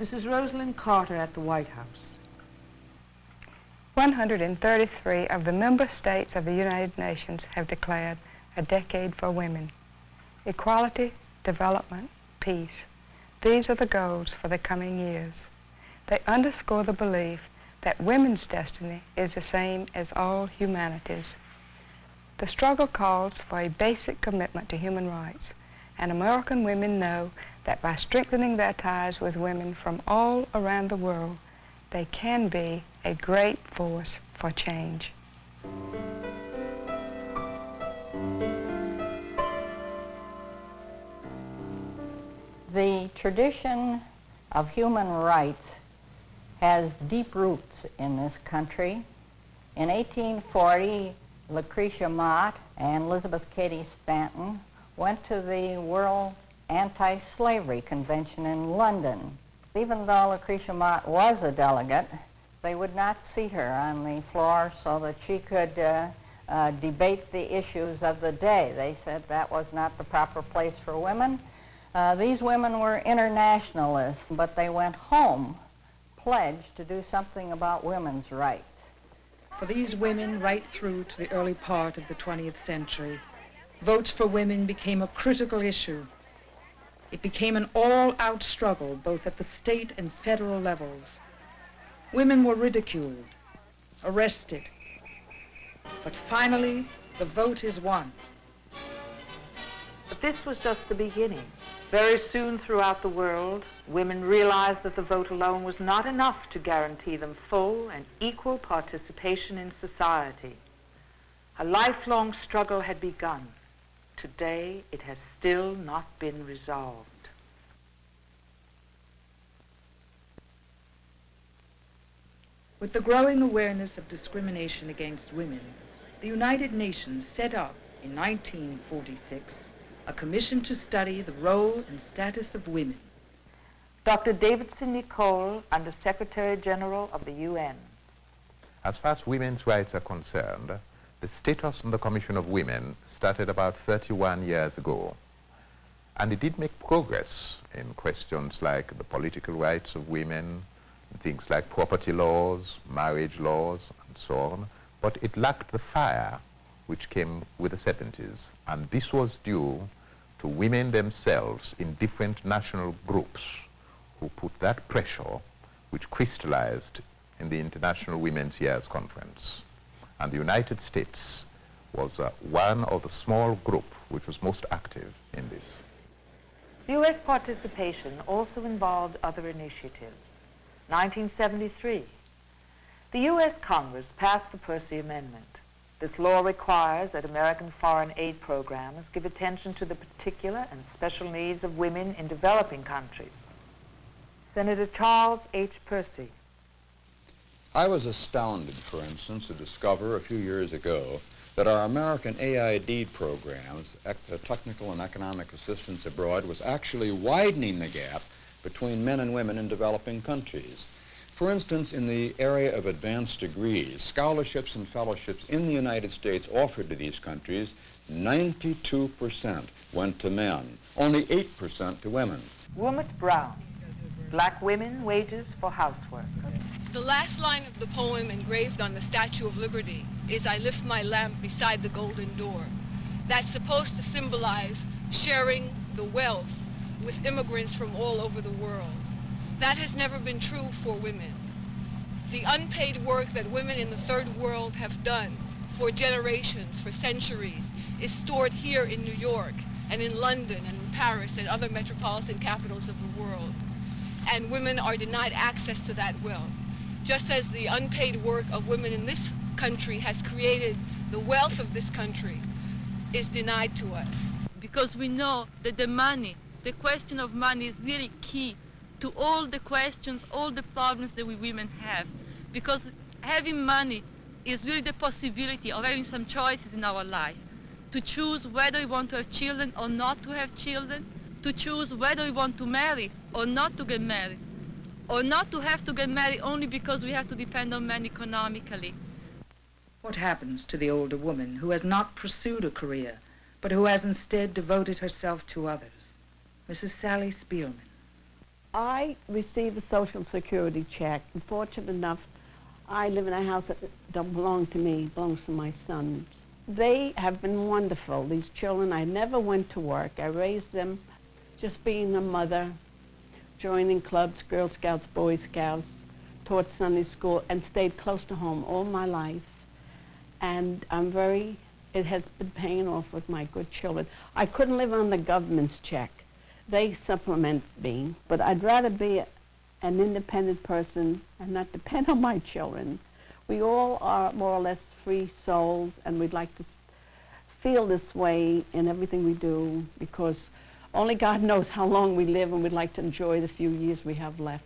Mrs. Rosalind Carter at the White House. 133 of the member states of the United Nations have declared a decade for women. Equality, development, peace. These are the goals for the coming years. They underscore the belief that women's destiny is the same as all humanity's. The struggle calls for a basic commitment to human rights, and American women know that by strengthening their ties with women from all around the world, they can be a great force for change. The tradition of human rights has deep roots in this country. In 1840, Lucretia Mott and Elizabeth Cady Stanton went to the World Anti-Slavery Convention in London. Even though Lucretia Mott was a delegate, they would not seat her on the floor so that she could debate the issues of the day. They said that was not the proper place for women. These women were internationalists, but they went home pledged to do something about women's rights. For these women, right through to the early part of the 20th century, votes for women became a critical issue. It became an all-out struggle, both at the state and federal levels. Women were ridiculed, arrested, but finally, the vote is won. But this was just the beginning. Very soon throughout the world, women realized that the vote alone was not enough to guarantee them full and equal participation in society. A lifelong struggle had begun. Today, it has still not been resolved. With the growing awareness of discrimination against women, the United Nations set up in 1946 a commission to study the role and status of women. Dr. Davidson Nicole, Under Secretary General of the UN. As far as women's rights are concerned, the status on the Commission of Women started about 31 years ago. And it did make progress in questions like the political rights of women, things like property laws, marriage laws, and so on. But it lacked the fire which came with the 70s. And this was due to women themselves in different national groups who put that pressure which crystallized in the International Women's Years Conference. And the United States was one of the small group which was most active in this. U.S. participation also involved other initiatives. 1973, the U.S. Congress passed the Percy Amendment. This law requires that American foreign aid programs give attention to the particular and special needs of women in developing countries. Senator Charles H. Percy. I was astounded, for instance, to discover a few years ago that our American AID programs, technical and economic assistance abroad, was actually widening the gap between men and women in developing countries. For instance, in the area of advanced degrees, scholarships and fellowships in the United States offered to these countries, 92% went to men, only 8% to women. Wilmot Brown, Black Women, Wages for Housework. The last line of the poem engraved on the Statue of Liberty is, "I lift my lamp beside the golden door." That's supposed to symbolize sharing the wealth with immigrants from all over the world. That has never been true for women. The unpaid work that women in the third world have done for generations, for centuries, is stored here in New York and in London and in Paris and other metropolitan capitals of the world. And women are denied access to that wealth. Just as the unpaid work of women in this country has created the wealth of this country is denied to us. Because we know that the question of money is really key to all the questions, all the problems that we women have. Because having money is really the possibility of having some choices in our life. To choose whether we want to have children or not to have children, to choose whether we want to marry or not to get married, or not to have to get married only because we have to depend on men economically. What happens to the older woman who has not pursued a career, but who has instead devoted herself to others? Mrs. Sally Spielman. I receive a Social Security check. And fortunate enough, I live in a house that don't belong to me, belongs to my sons. They have been wonderful, these children. I never went to work. I raised them just being a mother, joining clubs, Girl Scouts, Boy Scouts, taught Sunday school, and stayed close to home all my life. And it has been paying off with my good children. I couldn't live on the government's check. They supplement me, but I'd rather be an independent person and not depend on my children. We all are more or less free souls, and we'd like to feel this way in everything we do, because only God knows how long we live, and we'd like to enjoy the few years we have left.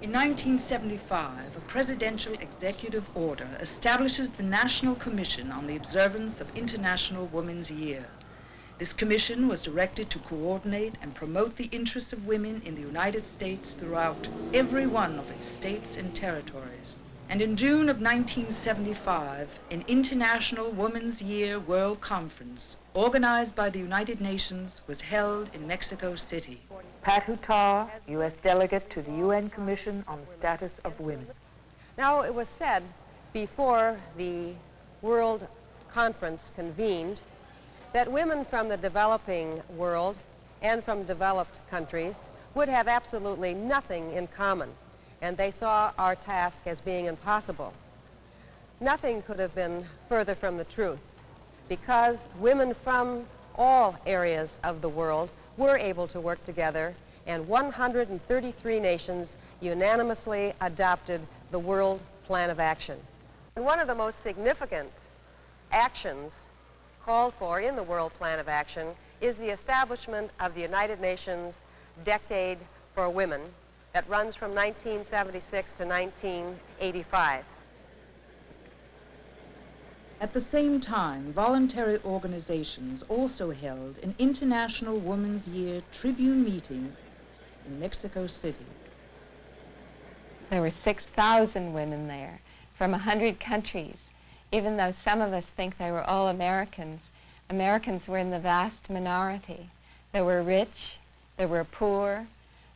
In 1975, a presidential executive order establishes the National Commission on the Observance of International Women's Year. This commission was directed to coordinate and promote the interests of women in the United States throughout every one of its states and territories. And in June of 1975, an International Women's Year World Conference, organized by the United Nations, was held in Mexico City. Pat Hutar, U.S. Delegate to the UN Commission on the Status of Women. Now, it was said before the World Conference convened that women from the developing world and from developed countries would have absolutely nothing in common, and they saw our task as being impossible. Nothing could have been further from the truth, because women from all areas of the world were able to work together, and 133 nations unanimously adopted the World Plan of Action. And one of the most significant actions called for in the World Plan of Action is the establishment of the United Nations Decade for Women that runs from 1976 to 1985. At the same time, voluntary organizations also held an International Women's Year Tribune meeting in Mexico City. There were 6,000 women there from 100 countries. Even though some of us think they were all Americans, Americans were in the vast minority. There were rich, there were poor,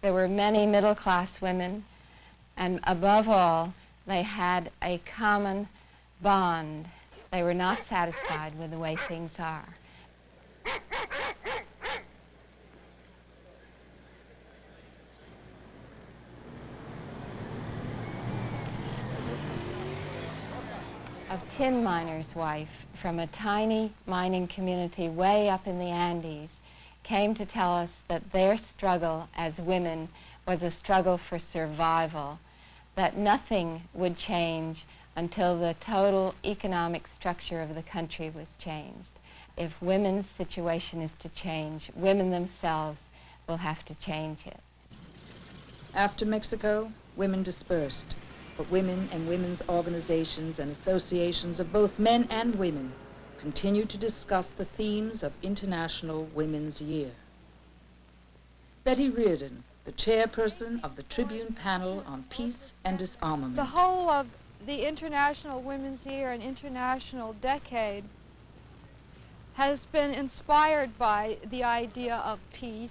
there were many middle-class women, and above all, they had a common bond. They were not satisfied with the way things are. A tin miner's wife from a tiny mining community way up in the Andes came to tell us that their struggle as women was a struggle for survival, that nothing would change until the total economic structure of the country was changed. If women's situation is to change, women themselves will have to change it. After Mexico, women dispersed, but women and women's organizations and associations of both men and women continue to discuss the themes of International Women's Year. Betty Reardon, the chairperson of the Tribune panel on peace and disarmament. The whole of the International Women's Year and International Decade has been inspired by the idea of peace.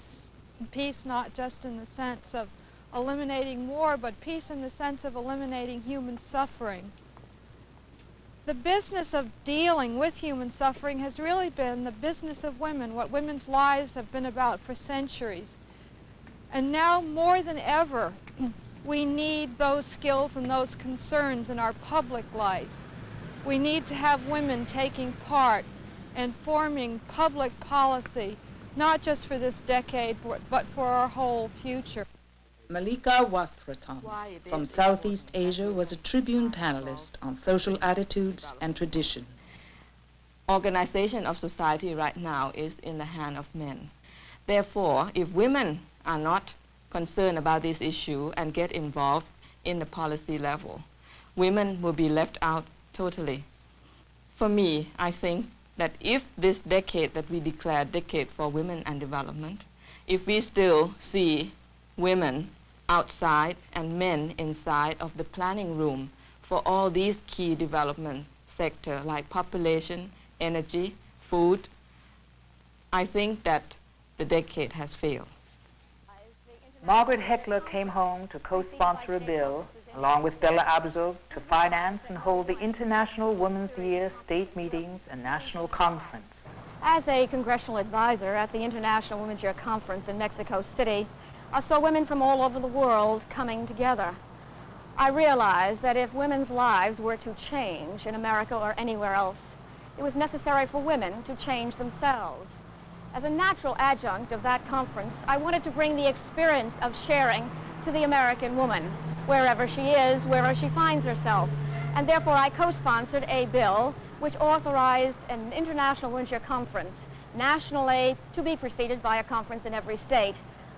Peace not just in the sense of eliminating war, but peace in the sense of eliminating human suffering. The business of dealing with human suffering has really been the business of women, what women's lives have been about for centuries. And now more than ever, we need those skills and those concerns in our public life. We need to have women taking part in forming public policy, not just for this decade, but for our whole future. Malika Wathratham from Southeast Asia was a Tribune panelist on social attitudes and tradition. Organization of society right now is in the hand of men. Therefore, if women are not concerned about this issue and get involved in the policy level, women will be left out totally. For me, I think that if this decade that we declared Decade for Women and Development, if we still see women outside and men inside of the planning room for all these key development sectors like population, energy, food, I think that the decade has failed. Margaret Heckler came home to co-sponsor a bill, along with Bella Abzug, to finance and hold the International Women's Year state meetings and national conference. As a congressional advisor at the International Women's Year Conference in Mexico City, I saw women from all over the world coming together. I realized that if women's lives were to change in America or anywhere else, it was necessary for women to change themselves. As a natural adjunct of that conference, I wanted to bring the experience of sharing to the American woman, wherever she is, wherever she finds herself. And therefore I co-sponsored a bill which authorized an International Women's Year Conference, nationally, to be preceded by a conference in every state.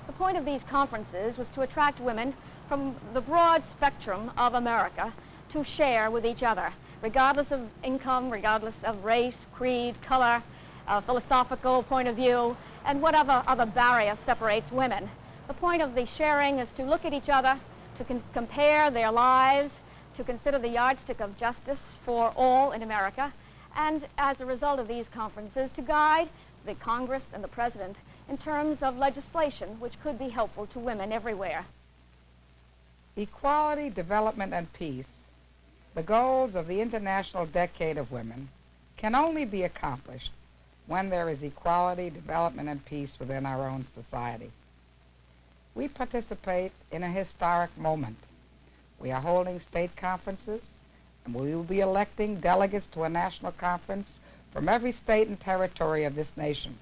The point of these conferences was to attract women from the broad spectrum of America to share with each other, regardless of income, regardless of race, creed, color, philosophical point of view, and whatever other barrier separates women. The point of the sharing is to look at each other, to compare their lives, to consider the yardstick of justice for all in America, and as a result of these conferences, to guide the Congress and the President in terms of legislation which could be helpful to women everywhere. Equality, development, and peace, the goals of the International Decade of Women, can only be accomplished when there is equality, development, and peace within our own society. We participate in a historic moment. We are holding state conferences, and we will be electing delegates to a national conference from every state and territory of this nation.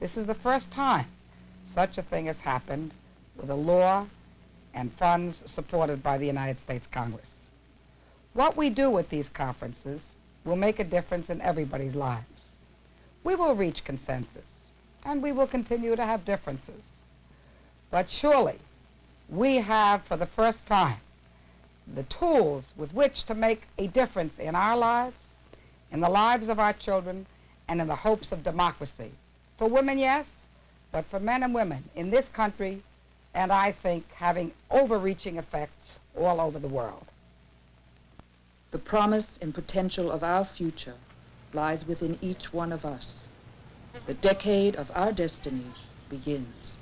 This is the first time such a thing has happened with a law and funds supported by the United States Congress. What we do with these conferences will make a difference in everybody's lives. We will reach consensus, and we will continue to have differences. But surely, we have, for the first time, the tools with which to make a difference in our lives, in the lives of our children, and in the hopes of democracy. For women, yes, but for men and women in this country, and I think having overreaching effects all over the world. The promise and potential of our future lies within each one of us. The decade of our destiny begins.